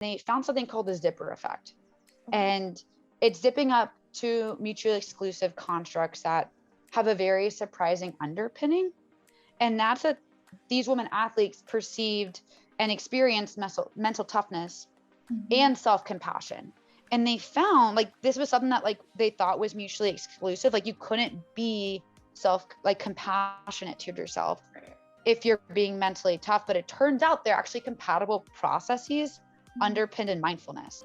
they found something called the zipper effect. And it's zipping up two mutually exclusive constructs that have a very surprising underpinning. And that's that these women athletes perceived and experienced mental toughness and self-compassion. And they found like this was something that like they thought was mutually exclusive. Like you couldn't be compassionate to yourself if you're being mentally tough, but it turns out they're actually compatible processes underpinned in mindfulness.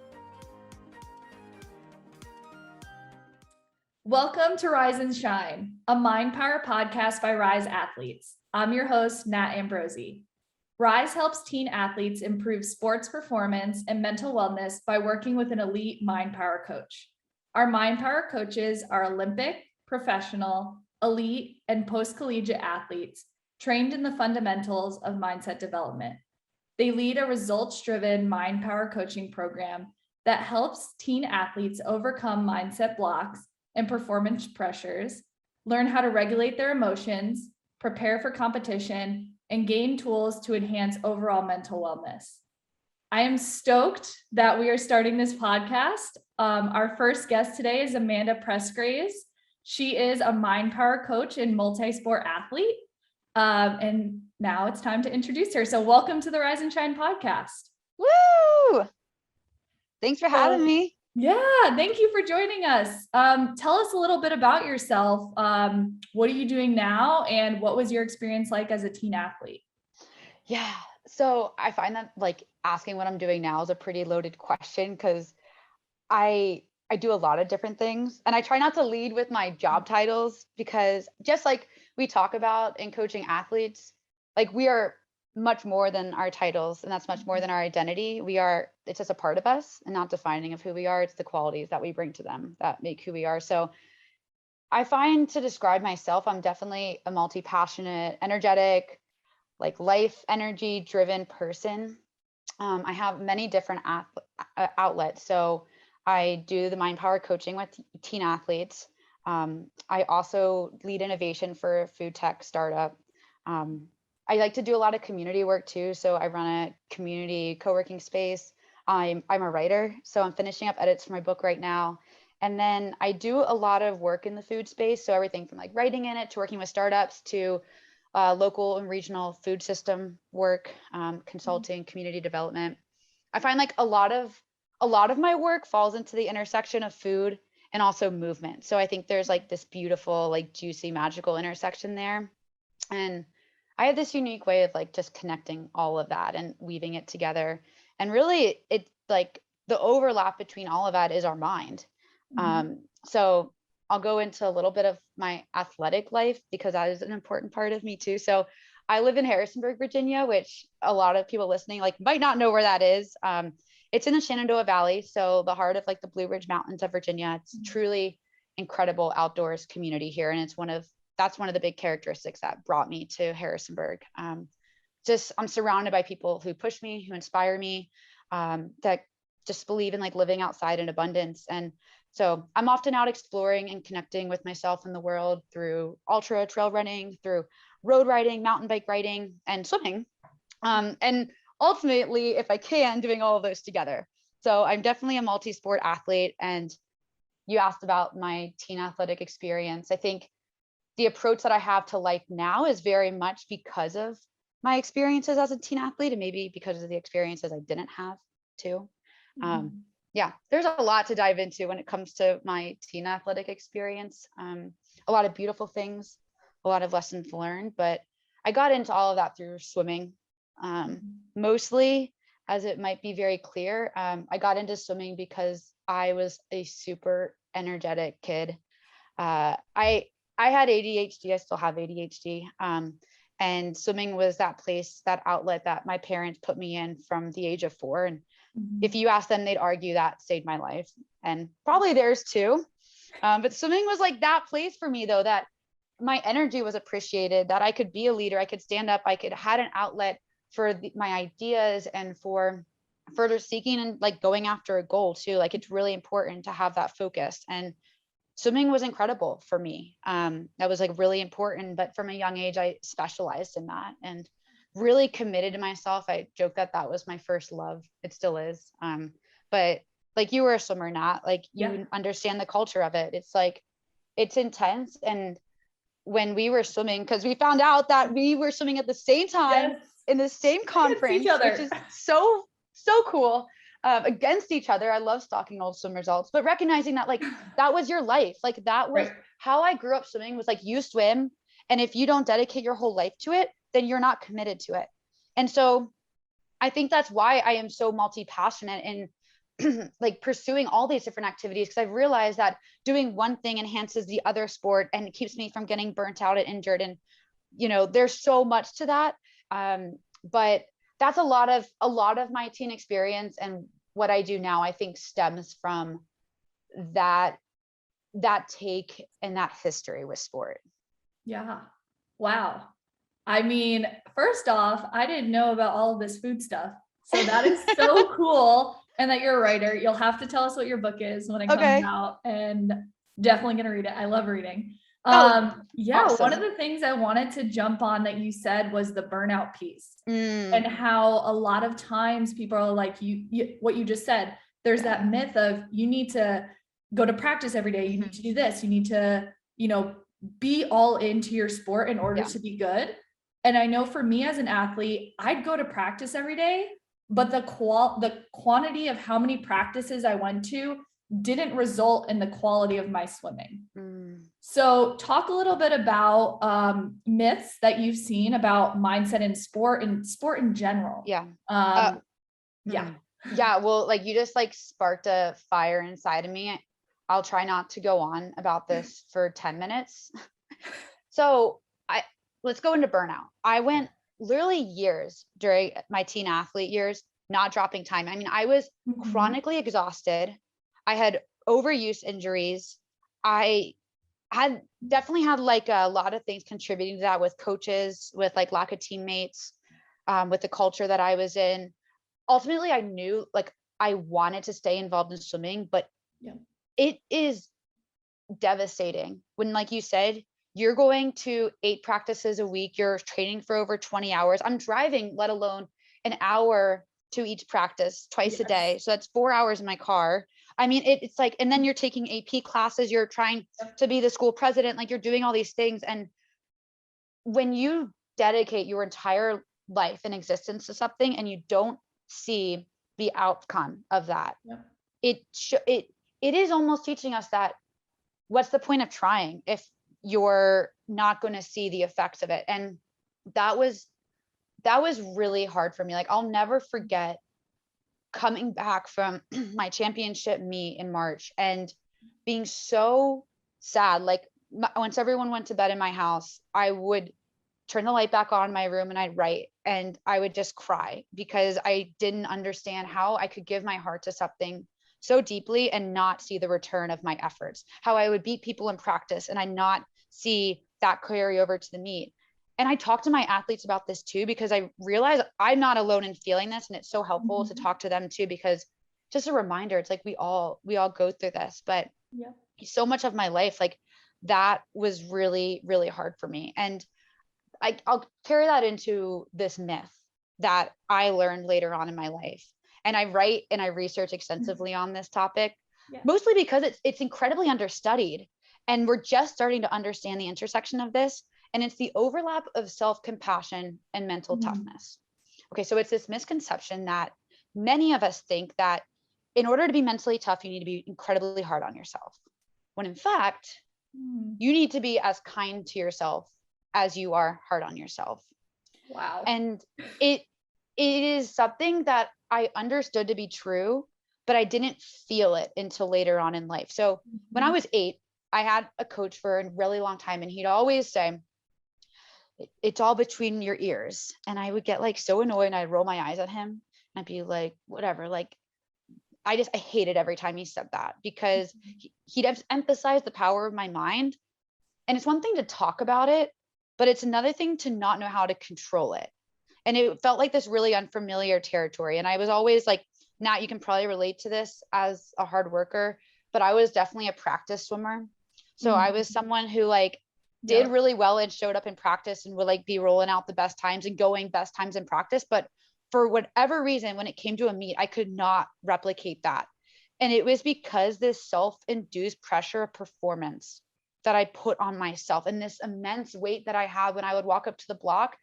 Welcome to Rise and Shine, a Mind Power podcast by Rise Athletes. I'm your host, Nat Ambrosi. Rise helps teen athletes improve sports performance and mental wellness by working with an elite Mind Power coach. Our Mind Power coaches are Olympic, professional, elite, and post-collegiate athletes trained in the fundamentals of mindset development. They lead a results-driven Mind Power coaching program that helps teen athletes overcome mindset blocks and performance pressures, learn how to regulate their emotions, prepare for competition, and gain tools to enhance overall mental wellness. I am stoked that we are starting this podcast. Our first guest today is Amanda Presgraves. She is a Mind Power coach and multi-sport athlete. And now it's time to introduce her. So welcome to the Rise and Shine podcast. Woo! Thanks for having me. Yeah, thank you for joining us. Tell us a little bit about yourself. What are you doing now? And what was your experience like as a teen athlete? Yeah, so I find that like asking what I'm doing now is a pretty loaded question because I do a lot of different things, and I try not to lead with my job titles because just like we talk about in coaching athletes, like we are much more than our titles, and that's much more than our identity. It's just a part of us and not defining of who we are. It's the qualities that we bring to them that make who we are. So I find to describe myself, I'm definitely a multi-passionate, energetic, like life energy driven person. I have many different outlets. So I do the Mind Power coaching with teen athletes. I also lead innovation for a food tech startup. I like to do a lot of community work too. So I run a community co-working space. I'm a writer, so I'm finishing up edits for my book right now. And then I do a lot of work in the food space. So everything from like writing in it to working with startups to local and regional food system work, consulting, community development. I find like a lot of my work falls into the intersection of food and also movement. So I think there's like this beautiful, like juicy, magical intersection there. And I have this unique way of like just connecting all of that and weaving it together. And really it like the overlap between all of that is our mind. So I'll go into a little bit of my athletic life because that is an important part of me too. So I live in Harrisonburg, Virginia, which a lot of people listening like might not know where that is. It's in the Shenandoah Valley, so the heart of like the Blue Ridge Mountains of Virginia. It's truly incredible outdoors community here, and that's one of the big characteristics that brought me to Harrisonburg. I'm surrounded by people who push me, who inspire me, that just believe in like living outside in abundance. And so I'm often out exploring and connecting with myself in the world through ultra trail running, through road riding, mountain bike riding, and swimming. And ultimately, if I can, doing all of those together. So I'm definitely a multi-sport athlete. And you asked about my teen athletic experience. I think the approach that I have to life now is very much because of my experiences as a teen athlete, and maybe because of the experiences I didn't have too. Yeah, there's a lot to dive into when it comes to my teen athletic experience. A lot of beautiful things, a lot of lessons learned, but I got into all of that through swimming. Mostly, as it might be very clear, I got into swimming because I was a super energetic kid. I had ADHD. I still have ADHD. And swimming was that place, that outlet that my parents put me in from the age of 4. And if you ask them, they'd argue that saved my life, and probably theirs too. But swimming was like that place for me, though, that my energy was appreciated, that I could be a leader, I could stand up, I could had an outlet for my ideas and for further seeking and like going after a goal too. Like it's really important to have that focus. And swimming was incredible for me. That was like really important, but from a young age, I specialized in that. And really committed to myself. I joke that that was my first love. It still is. But like you were a swimmer, Nat, like you understand the culture of it. It's like, it's intense. And when we were swimming, because we found out that we were swimming at the same time in the same conference, which is so cool, against each other. I love stalking old swim results, but recognizing that like that was your life. Like that was how I grew up swimming, was like you swim. And if you don't dedicate your whole life to it, then you're not committed to it. And so I think that's why I am so multi-passionate in like pursuing all these different activities, because I've realized that doing one thing enhances the other sport and it keeps me from getting burnt out and injured. And, you know, there's so much to that. But that's a lot of my teen experience, and what I do now, I think stems from that take and that history with sport. Yeah. Wow. I mean, first off, I didn't know about all of this food stuff. So that is so cool. And that you're a writer. You'll have to tell us what your book is when it comes out, and definitely going to read it. I love reading. Awesome. One of the things I wanted to jump on that you said was the burnout piece, and how a lot of times people are like, you what you just said, there's that myth of you need to go to practice every day. You need to do this. You need to, you know, be all into your sport in order to be good. And I know for me as an athlete, I'd go to practice every day, but the quantity of how many practices I went to didn't result in the quality of my swimming. So talk a little bit about myths that you've seen about mindset in sport and sport in general. Well, like you just like sparked a fire inside of me. I'll try not to go on about this for 10 minutes. So let's go into burnout. I went literally years during my teen athlete years, not dropping time. I mean, I was chronically exhausted. I had overuse injuries. I had definitely had like a lot of things contributing to that, with coaches, with like lack of teammates, with the culture that I was in. Ultimately, I knew like I wanted to stay involved in swimming, but it is devastating when, like you said, you're going to 8 practices a week, you're training for over 20 hours. I'm driving, let alone an hour to each practice twice a day. So that's 4 hours in my car. I mean, it's like, and then you're taking AP classes, you're trying to be the school president, like you're doing all these things. And when you dedicate your entire life and existence to something and you don't see the outcome of that, it is almost teaching us that what's the point of trying if you're not going to see the effects of it. And that was really hard for me. Like I'll never forget coming back from my championship meet in March and being so sad. Like once everyone went to bed in my house, I would turn the light back on in my room and I'd write, and I would just cry because I didn't understand how I could give my heart to something so deeply and not see the return of my efforts, how I would beat people in practice and I not see that carry over to the meet. And I talk to my athletes about this too, because I realize I'm not alone in feeling this. And it's so helpful to talk to them too, because just a reminder, it's like we all go through this, but so much of my life, like that was really, really hard for me. And I'll carry that into this myth that I learned later on in my life. And I write and I research extensively on this topic, mostly because it's incredibly understudied. And we're just starting to understand the intersection of this. And it's the overlap of self-compassion and mental toughness. Okay, so it's this misconception that many of us think that in order to be mentally tough, you need to be incredibly hard on yourself. When in fact, you need to be as kind to yourself as you are hard on yourself. Wow. And it is something that I understood to be true, but I didn't feel it until later on in life. So when I was 8, I had a coach for a really long time, and he'd always say, it's all between your ears. And I would get like so annoyed and I'd roll my eyes at him and I'd be like, whatever. Like, I hated every time he said that, because he'd emphasize the power of my mind. And it's one thing to talk about it, but it's another thing to not know how to control it. And it felt like this really unfamiliar territory. And I was always like, Nat, you can probably relate to this as a hard worker, but I was definitely a practice swimmer. So I was someone who like did really well and showed up in practice and would like be rolling out the best times and going best times in practice. But for whatever reason, when it came to a meet, I could not replicate that. And it was because this self-induced pressure of performance that I put on myself, and this immense weight that I had when I would walk up to the block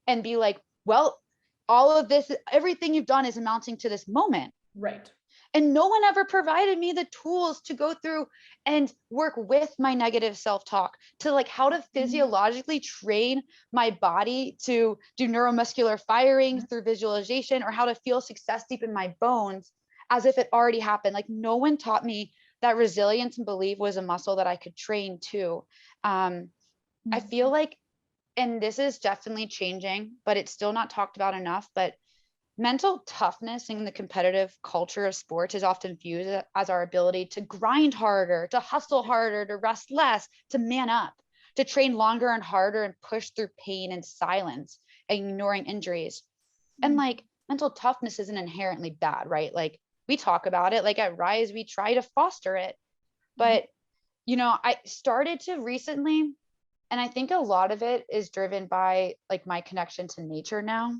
and be like, well, all of this, everything you've done is amounting to this moment. Right. And no one ever provided me the tools to go through and work with my negative self-talk, to like how to physiologically train my body to do neuromuscular firing through visualization, or how to feel success deep in my bones as if it already happened. Like no one taught me that resilience and belief was a muscle that I could train too. I feel like, and this is definitely changing, but it's still not talked about enough, but mental toughness in the competitive culture of sports is often viewed as our ability to grind harder, to hustle harder, to rest less, to man up, to train longer and harder and push through pain and silence, ignoring injuries. And like mental toughness isn't inherently bad, right? Like we talk about it, like at Rise, we try to foster it. But, you know, I started to recently, and I think a lot of it is driven by like my connection to nature now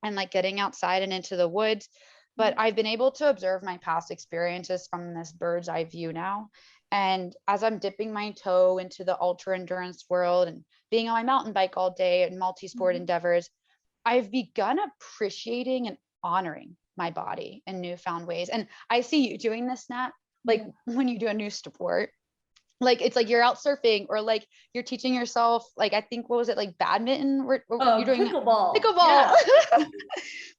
and like getting outside and into the woods. But I've been able to observe my past experiences from this bird's eye view now. And as I'm dipping my toe into the ultra endurance world and being on my mountain bike all day and multi-sport endeavors, I've begun appreciating and honoring my body in newfound ways. And I see you doing this, Nat, like when you do a new sport, like it's like you're out surfing, or like you're teaching yourself, like I think, what was it, like badminton, or you're doing pickleball. Yeah.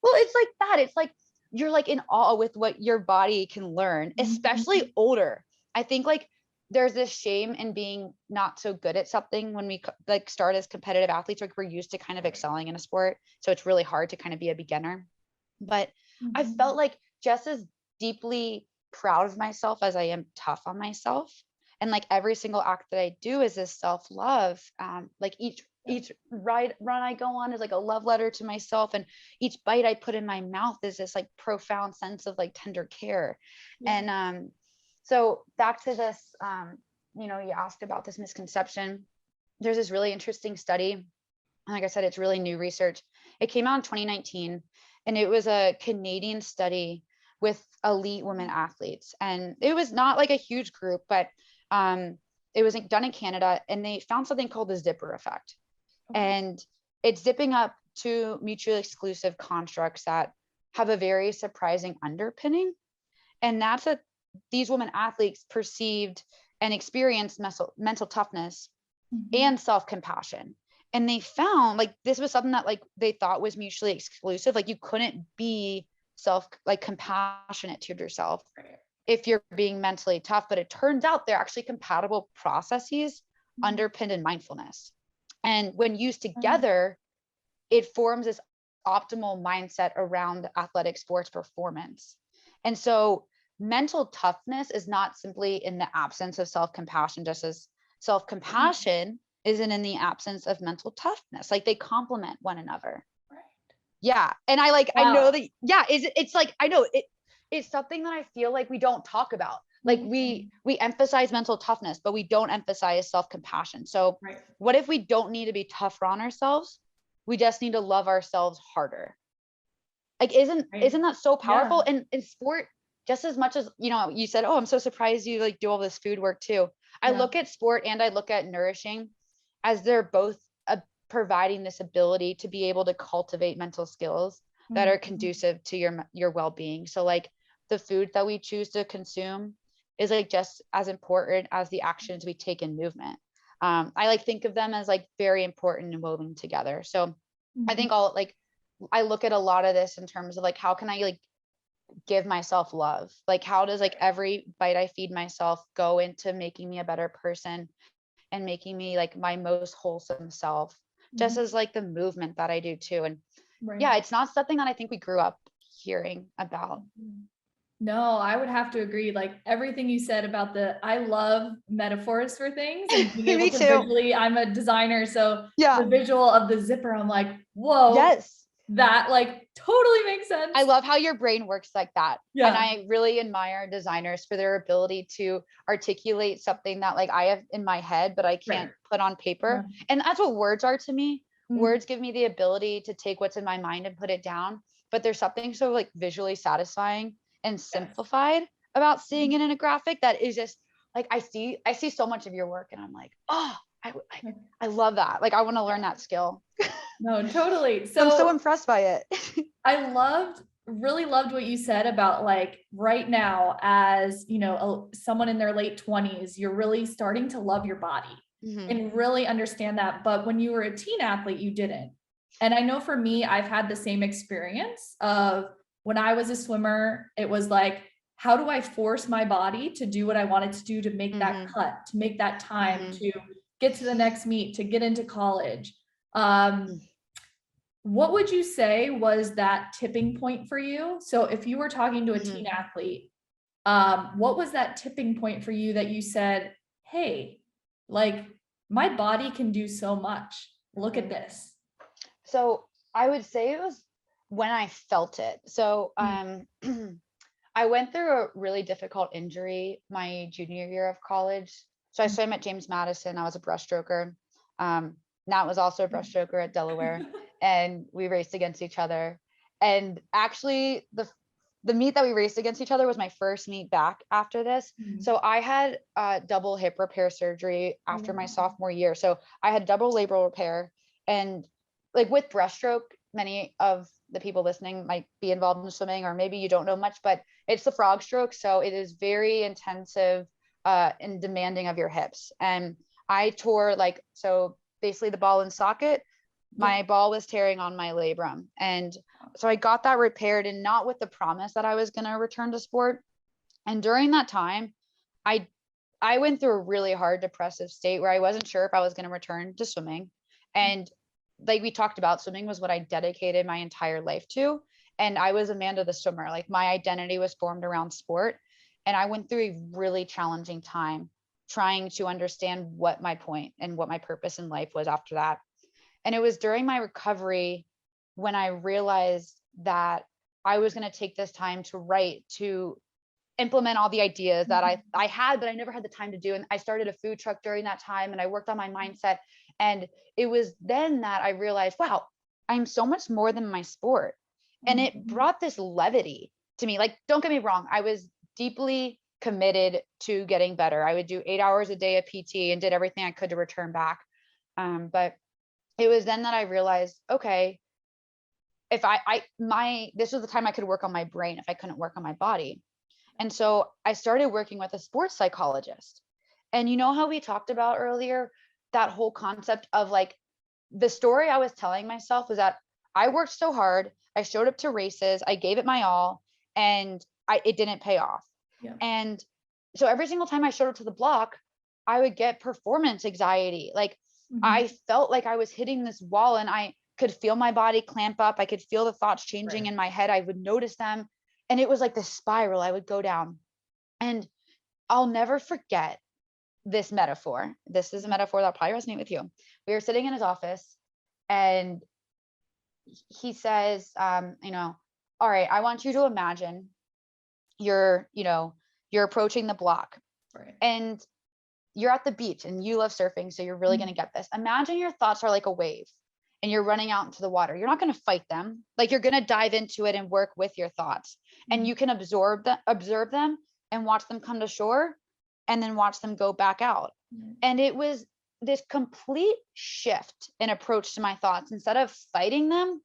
Well, it's like that. It's like you're like in awe with what your body can learn, especially older. I think like there's this shame in being not so good at something when we like start as competitive athletes. Like we're used to kind of excelling in a sport, so it's really hard to kind of be a beginner. But I felt like just as deeply proud of myself as I am tough on myself. And like every single act that I do is this self-love. Like each run I go on is like a love letter to myself, and each bite I put in my mouth is this like profound sense of like tender care. And so back to this, you know, you asked about this misconception. There's this really interesting study, and like I said, it's really new research. It came out in 2019, and it was a Canadian study with elite women athletes, and it was not like a huge group, but it was done in Canada, and they found something called the zipper effect. And it's zipping up to mutually exclusive constructs that have a very surprising underpinning. And that's that these women athletes perceived and experienced mental toughness and self-compassion. And they found like this was something that like they thought was mutually exclusive. Like you couldn't be compassionate to yourself if you're being mentally tough, but it turns out they're actually compatible processes underpinned in mindfulness. And when used together, it forms this optimal mindset around athletic sports performance. And so mental toughness is not simply in the absence of self-compassion, just as self-compassion isn't in the absence of mental toughness. Like they complement one another. Yeah. And I like, I know that, it's like, I know it's something that I feel like we don't talk about. Like we emphasize mental toughness, but we don't emphasize self-compassion. So what if we don't need to be tougher on ourselves? We just need to love ourselves harder. Like, isn't that so powerful? And in sport, just as much as, you know, you said, oh, I'm so surprised you like do all this food work too. I look at sport and I look at nourishing as they're both providing this ability to be able to cultivate mental skills that are conducive to your well-being. So like the food that we choose to consume is like just as important as the actions we take in movement. I like think of them as like very important and woven together. So I think I look at a lot of this in terms of like, how can I like give myself love? Like, how does like every bite I feed myself go into making me a better person and making me like my most wholesome self, just as like the movement that I do too. And yeah, it's not something that I think we grew up hearing about. No, I would have to agree. Like everything you said about I love metaphors for things and being able to visually, I'm a designer. So the visual of the zipper, I'm like, whoa, that like Totally makes sense. I love how your brain works like that. Yeah. And I really admire designers for their ability to articulate something that like I have in my head, but I can't put on paper. Yeah. And that's what words are to me. Mhm. Words give me the ability to take what's in my mind and put it down. But there's something so like visually satisfying and simplified about seeing it in a graphic that is just like I see so much of your work and I'm like, oh, I love that. Like I want to learn that skill. No, totally. I'm so impressed by it. I really loved what you said about like right now, as you know, someone in their late 20s, you're really starting to love your body and really understand that. But when you were a teen athlete, you didn't. And I know for me, I've had the same experience of when I was a swimmer, it was like, how do I force my body to do what I wanted to do to make that cut, to make that time, to get to the next meet, to get into college? What would you say was that tipping point for you? So if you were talking to a teen athlete, what was that tipping point for you that you said, hey, like my body can do so much. Look at this. So I would say it was when I felt it. So I went through a really difficult injury my junior year of college. So I swam at James Madison. I was a breaststroker. Nat was also a breaststroker at Delaware, and we raced against each other. And actually, the meet that we raced against each other was my first meet back after this. So I had double hip repair surgery after my sophomore year. So I had double labral repair, and like with breaststroke, many of the people listening might be involved in swimming, or maybe you don't know much, but it's the frog stroke. So it is very intensive and demanding of your hips. And I tore so basically the ball and socket, my ball was tearing on my labrum. And so I got that repaired, and not with the promise that I was going to return to sport. And during that time, I went through a really hard depressive state where I wasn't sure if I was going to return to swimming. And like we talked about, swimming was what I dedicated my entire life to. And I was Amanda the swimmer. Like my identity was formed around sport. And I went through a really challenging time trying to understand what my point and what my purpose in life was after that. And it was during my recovery when I realized that I was going to take this time to write, to implement all the ideas that I had, but I never had the time to do. And I started a food truck during that time, and I worked on my mindset. And it was then that I realized, wow, I'm so much more than my sport. And it brought this levity to me. Like, don't get me wrong, I was deeply committed to getting better. I would do 8 hours a day of PT and did everything I could to return back. But it was then that I realized, okay, if this was the time I could work on my brain if I couldn't work on my body. And so I started working with a sports psychologist. And you know how we talked about earlier, that whole concept of like the story I was telling myself was that I worked so hard, I showed up to races, I gave it my all, and it didn't pay off. Yeah. And so every single time I showed up to the block, I would get performance anxiety. Like I felt like I was hitting this wall, and I could feel my body clamp up. I could feel the thoughts changing in my head. I would notice them. And it was like this spiral I would go down. And I'll never forget this metaphor. This is a metaphor that'll probably resonate with you. We were sitting in his office, and he says, all right, I want you to imagine you're approaching the block, and you're at the beach, and you love surfing, so you're really going to get this. Imagine your thoughts are like a wave, and you're running out into the water. You're not going to fight them. Like, you're going to dive into it and work with your thoughts, and you can observe them and watch them come to shore, and then watch them go back out. And it was this complete shift in approach to my thoughts. Instead of fighting them,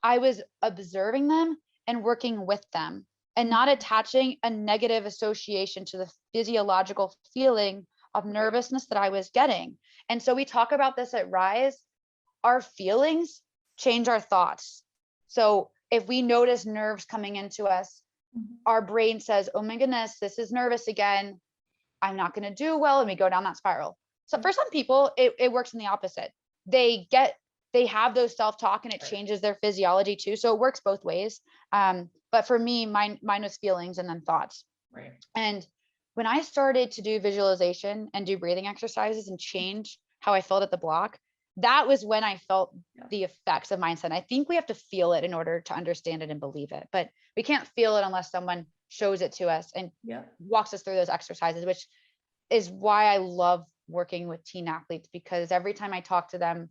I was observing them and working with them, and not attaching a negative association to the physiological feeling of nervousness that I was getting. And so we talk about this at Rise. Our feelings change our thoughts. So if we notice nerves coming into us, our brain says, oh my goodness, this is nervous again, I'm not going to do well. And we go down that spiral. So for some people, it works in the opposite. They have those self-talk, and it changes their physiology too. So it works both ways. But for me, mine was feelings and then thoughts. Right. And when I started to do visualization and do breathing exercises and change how I felt at the block, that was when I felt the effects of mindset. And I think we have to feel it in order to understand it and believe it, but we can't feel it unless someone shows it to us and walks us through those exercises, which is why I love working with teen athletes, because every time I talk to them,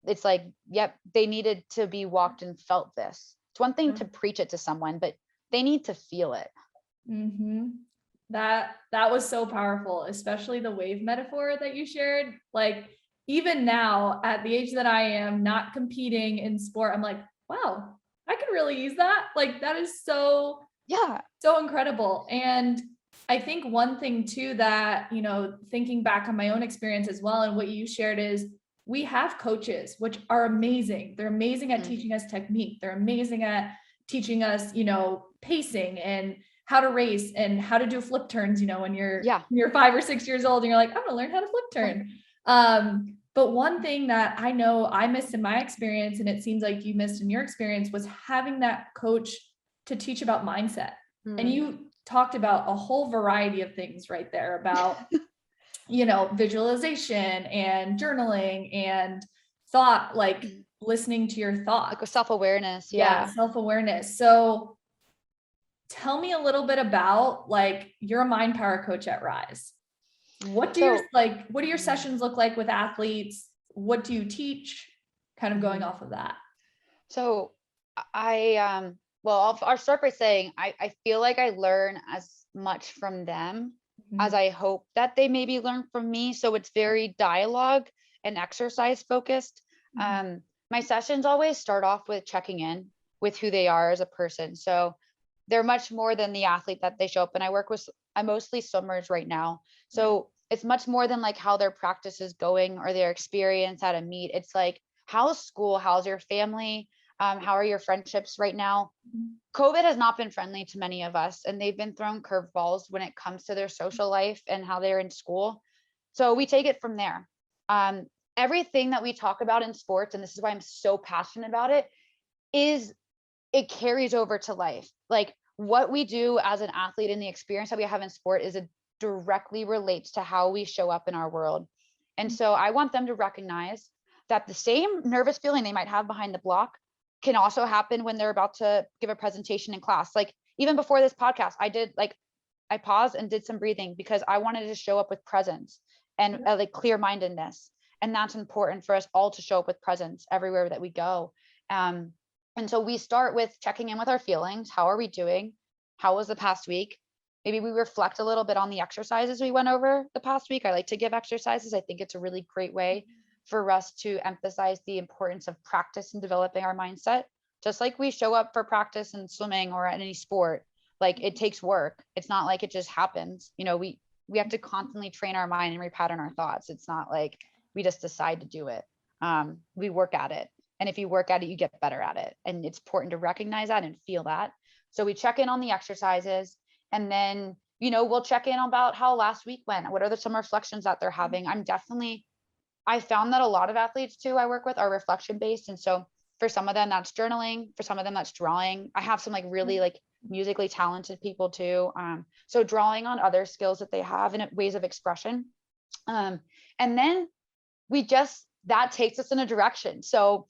it's like, yep, they needed to be walked and felt this. It's one thing to preach it to someone, but they need to feel it. Mm-hmm. That was so powerful, especially the wave metaphor that you shared. Like, even now at the age that I am, not competing in sport, I'm like, wow, I could really use that. Like, that is so incredible. And I think one thing too, that, you know, thinking back on my own experience as well, and what you shared, is we have coaches, which are amazing. They're amazing at teaching us technique. They're amazing at teaching us, you know, pacing and how to race and how to do flip turns, you know, when you're 5 or 6 years old and you're like, I'm gonna learn how to flip turn. But one thing that I know I missed in my experience, and it seems like you missed in your experience, was having that coach to teach about mindset. And you talked about a whole variety of things right there about, you know, visualization and journaling and thought, like listening to your thoughts. Like self-awareness. Self-awareness. So tell me a little bit about, like, you're a mind power coach at Rise. What do your sessions look like with athletes? What do you teach? Kind of going off of that. So I'll start by saying I feel like I learn as much from them as I hope that they maybe learn from me. So it's very dialogue and exercise focused. My sessions always start off with checking in with who they are as a person. So they're much more than the athlete that they show up. And I'm mostly swimmers right now. So it's much more than like how their practice is going or their experience at a meet. It's like, how's school? How's your family? How are your friendships right now? COVID has not been friendly to many of us, and they've been thrown curveballs when it comes to their social life and how they're in school. So we take it from there. Everything that we talk about in sports, and this is why I'm so passionate about it, is it carries over to life. Like, what we do as an athlete and the experience that we have in sport it directly relates to how we show up in our world. And so I want them to recognize that the same nervous feeling they might have behind the block can also happen when they're about to give a presentation in class. Like, even before this podcast, I paused and did some breathing because I wanted to show up with presence and like clear-mindedness. And that's important for us all to show up with presence everywhere that we go. And so we start with checking in with our feelings. How are we doing? How was the past week? Maybe we reflect a little bit on the exercises we went over the past week. I like to give exercises. I think it's a really great way for us to emphasize the importance of practice and developing our mindset. Just like we show up for practice in swimming or at any sport, like it takes work. It's not like it just happens. You know, we have to constantly train our mind and repattern our thoughts. It's not like we just decide to do it. We work at it. And if you work at it, you get better at it. And it's important to recognize that and feel that. So we check in on the exercises, and then, you know, we'll check in about how last week went. What are some reflections that they're having? I found that a lot of athletes too I work with are reflection based. And so for some of them, that's journaling. For some of them, that's drawing. I have some like really like musically talented people too. So drawing on other skills that they have and ways of expression. And then that takes us in a direction. So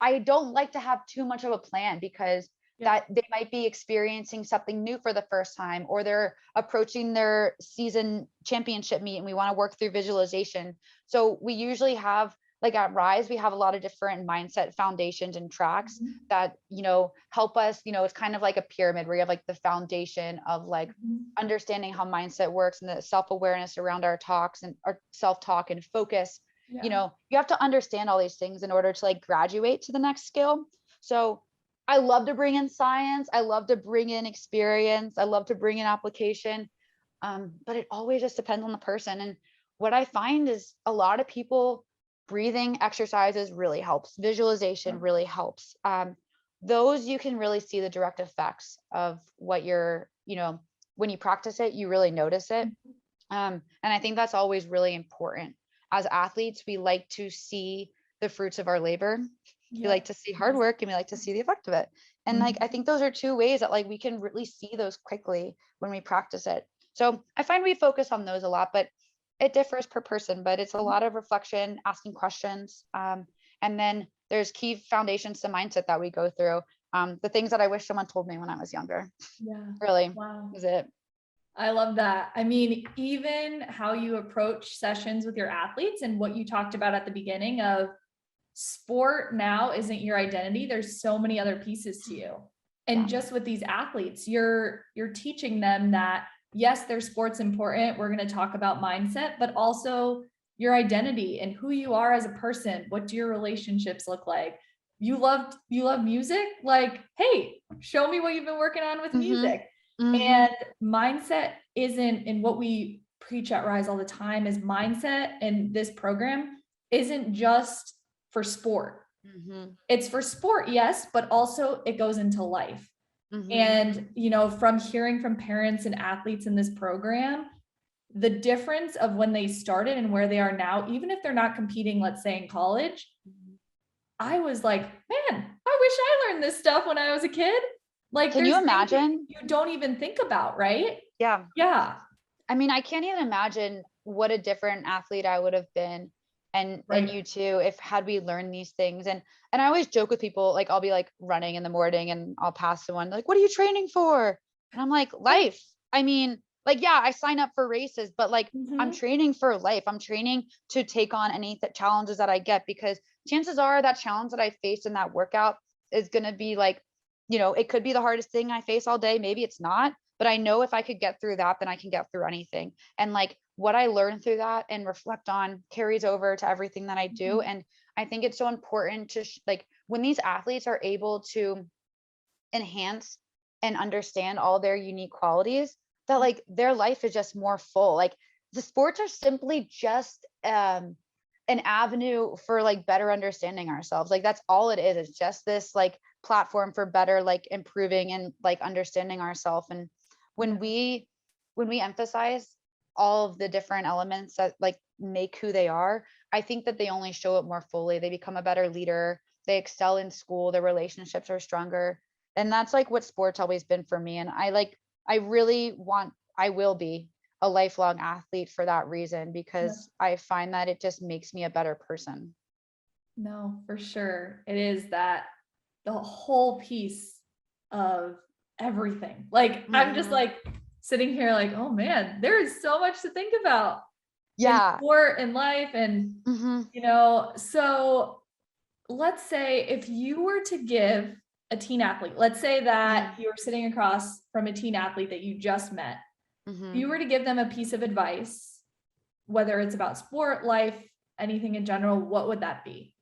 I don't like to have too much of a plan, because that they might be experiencing something new for the first time, or they're approaching their season championship meet and we want to work through visualization. So we usually have, like at Rise, we have a lot of different mindset foundations and tracks that, you know, help us, you know, it's kind of like a pyramid where you have like the foundation of like understanding how mindset works and the self-awareness around our talks and our self-talk and focus. You know, you have to understand all these things in order to like graduate to the next skill. So I love to bring in science. I love to bring in experience. I love to bring in application. But it always just depends on the person. And what I find is a lot of people, breathing exercises really helps. Visualization really helps. Those you can really see the direct effects of what you're, you know, when you practice it, you really notice it. And I think that's always really important. As athletes, we like to see the fruits of our labor. We like to see hard work, and we like to see the effect of it. And like, I think those are two ways that like we can really see those quickly when we practice it. So I find we focus on those a lot, but It differs per person, but it's a lot of reflection, asking questions. And then there's key foundations to mindset that we go through. The things that I wish someone told me when I was younger, Yeah. really Wow. is it. I love that. I mean, even how you approach sessions with your athletes and what you talked about at the beginning of sport now isn't your identity. There's so many other pieces to you. And just with these athletes, you're teaching them that yes, their sport's important. We're going to talk about mindset, but also your identity and who you are as a person. What do your relationships look like? You love music? Like, hey, show me what you've been working on with music. And mindset isn't, and what we preach at Rise all the time is mindset, and this program isn't just for sport. It's for sport, yes, but also it goes into life. And, you know, from hearing from parents and athletes in this program, the difference of when they started and where they are now, even if they're not competing, let's say in college, I was like, man, I wish I learned this stuff when I was a kid. Like, can you imagine? You don't even think about, right? Yeah. Yeah. I mean, I can't even imagine what a different athlete I would have been, and you too, if had we learned these things. And I always joke with people, like I'll be like running in the morning and I'll pass someone like, what are you training for? And I'm like, life. I mean, like, yeah, I sign up for races, but like I'm training for life. I'm training to take on any challenges that I get, because chances are that challenge that I face in that workout is going to be like, you know, it could be the hardest thing I face all day. Maybe it's not, but I know if I could get through that, then I can get through anything. And like what I learned through that and reflect on carries over to everything that I do. And I think it's so important to like when these athletes are able to enhance and understand all their unique qualities, that like their life is just more full. Like the sports are simply just an avenue for like better understanding ourselves. Like that's all it is. It's just this like platform for better like improving and like understanding ourselves. And when we emphasize all of the different elements that like make who they are, I think that they only show it more fully. They become a better leader, they excel in school, their relationships are stronger. And that's like what sports always been for me. And I will be a lifelong athlete for that reason, because I find that it just makes me a better person. No, for sure. It is that the whole piece of everything. Like I'm just like sitting here like, oh man, there is so much to think about. Yeah. In sport and life. And you know, so let's say if you were to give a teen athlete, let's say that you were sitting across from a teen athlete that you just met, if you were to give them a piece of advice, whether it's about sport, life, anything in general, what would that be?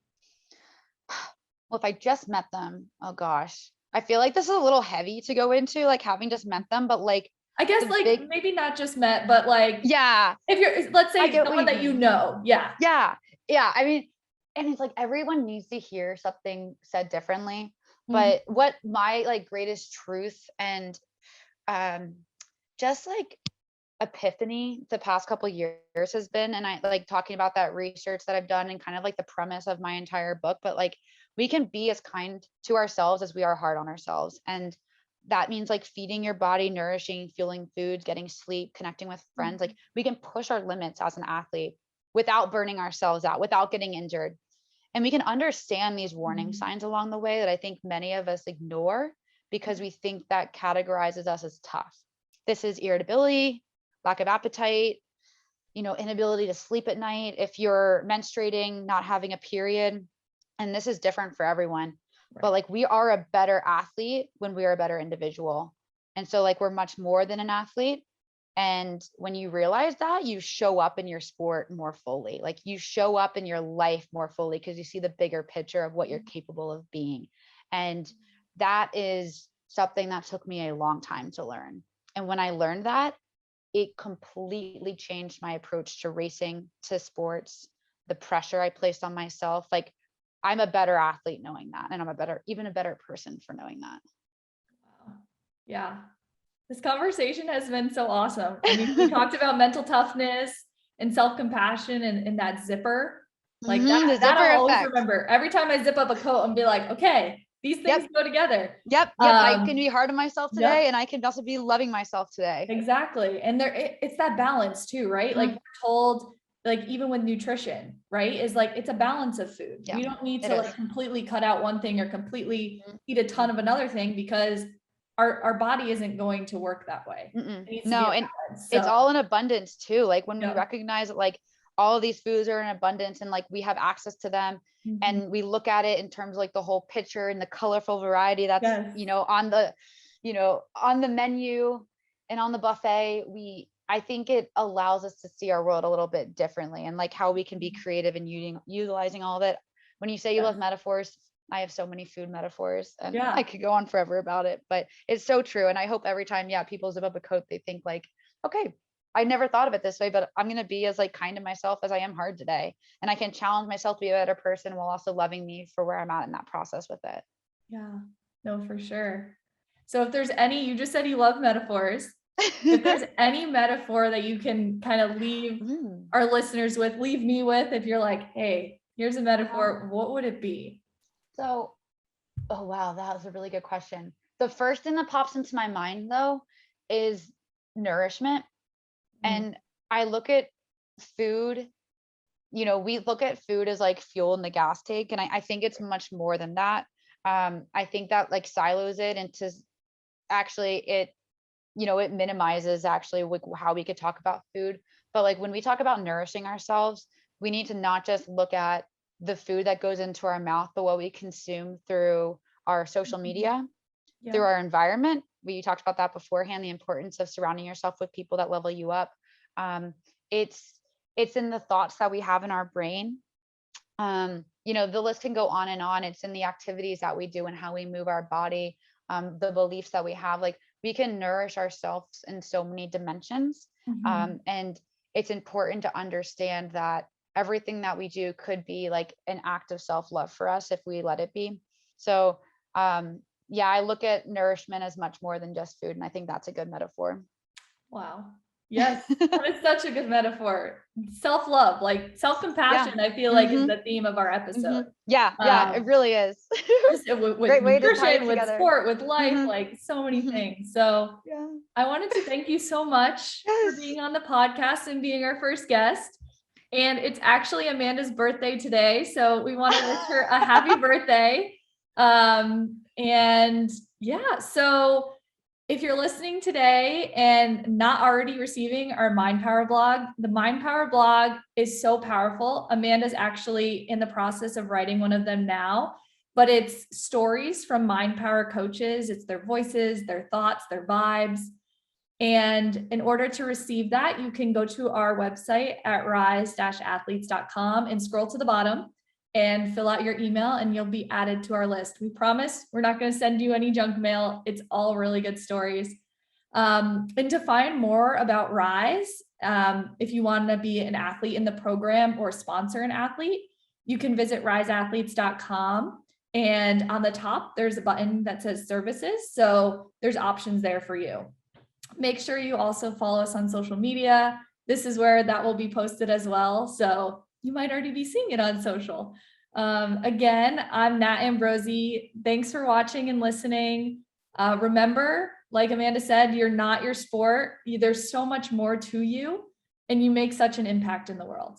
Well, if I just met them, oh gosh, I feel like this is a little heavy to go into, like having just met them, but like, I guess like maybe not just met, but like, yeah, if you're, let's say someone that you know. Yeah. Yeah. I mean, and it's like everyone needs to hear something said differently, but what my like greatest truth and just like epiphany the past couple years has been, and I like talking about that research that I've done and kind of like the premise of my entire book, but like we can be as kind to ourselves as we are hard on ourselves. And that means like feeding your body, nourishing, fueling foods, getting sleep, connecting with friends. Like we can push our limits as an athlete without burning ourselves out, without getting injured. And we can understand these warning signs along the way that I think many of us ignore because we think that categorizes us as tough. This is irritability, lack of appetite, you know, inability to sleep at night, if you're menstruating, not having a period. And this is different for everyone. But like we are a better athlete when we are a better individual. And so like we're much more than an athlete. And when you realize that, you show up in your sport more fully. Like you show up in your life more fully because you see the bigger picture of what you're capable of being. And that is something that took me a long time to learn. And when I learned that, it completely changed my approach to racing, to sports, the pressure I placed on myself. Like I'm a better athlete knowing that. And I'm even a better person for knowing that. Wow. Yeah. This conversation has been so awesome. I mean, we talked about mental toughness and self-compassion and that zipper. Like that I'll always remember. Every time I zip up a coat and be like, okay, these things go together. Yep. I can be hard on myself today, Yep. and I can also be loving myself today. Exactly. And it's that balance too, right? Like we're told, like even with nutrition, right? Is like, it's a balance of food. Yeah, we don't need it to is. like completely cut out one thing or completely eat a ton of another thing, because our body isn't going to work that way. It needs to be a and balance. it's all in abundance too. Like when we Yeah. recognize that like all of these foods are in abundance and like we have access to them, and we look at it in terms of like the whole picture and the colorful variety that's Yes. on the menu and on the buffet, I think it allows us to see our world a little bit differently, and like how we can be creative in utilizing all of it. When you say you love metaphors, I have so many food metaphors, and I could go on forever about it, but it's so true. And I hope every time, people zip up a coat, they think like, okay, I never thought of it this way, but I'm going to be as like kind to myself as I am hard today. And I can challenge myself to be a better person while also loving me for where I'm at in that process with it. Yeah, no, for sure. So if there's any, you just said you love metaphors. If there's any metaphor that you can kind of leave our listeners with, leave me with, if you're like, hey, here's a metaphor, what would it be? So, oh, wow, that was a really good question. The first thing that pops into my mind though is nourishment. And I look at food, we look at food as like fuel in the gas tank. And I think it's much more than that. I think that like silos it into actually it minimizes actually how we could talk about food. But like when we talk about nourishing ourselves, we need to not just look at the food that goes into our mouth, but what we consume through our social media, through our environment. We talked about that beforehand, the importance of surrounding yourself with people that level you up. It's in the thoughts that we have in our brain. The list can go on and on. It's in the activities that we do and how we move our body, the beliefs that we have. Like we can nourish ourselves in so many dimensions. And it's important to understand that everything that we do could be like an act of self-love for us if we let it be. So I look at nourishment as much more than just food. And I think that's a good metaphor. Wow. Yes, that is such a good metaphor. Self-love, like self-compassion, I feel like is the theme of our episode. Yeah, it really is. Just with Great way to tie it nutrition, with together. sport, with life, like so many things. So I wanted to thank you so much for being on the podcast and being our first guest. And it's actually Amanda's birthday today. So we want to wish her a happy birthday. So if you're listening today and not already receiving our Mind Power blog, the Mind Power blog is so powerful. Amanda's actually in the process of writing one of them now, but it's stories from Mind Power coaches. It's their voices, their thoughts, their vibes. And in order to receive that, you can go to our website at rise-athletes.com and scroll to the bottom and fill out your email, and you'll be added to our list. We promise we're not going to send you any junk mail. It's all really good stories. And to find more about Rise, if you want to be an athlete in the program or sponsor an athlete, you can visit riseathletes.com. And on the top, there's a button that says services. So there's options there for you. Make sure you also follow us on social media. This is where that will be posted as well. So you might already be seeing it on social. Again, I'm Nat Ambrosi. Thanks for watching and listening. Remember, like Amanda said, you're not your sport. There's so much more to you, and you make such an impact in the world.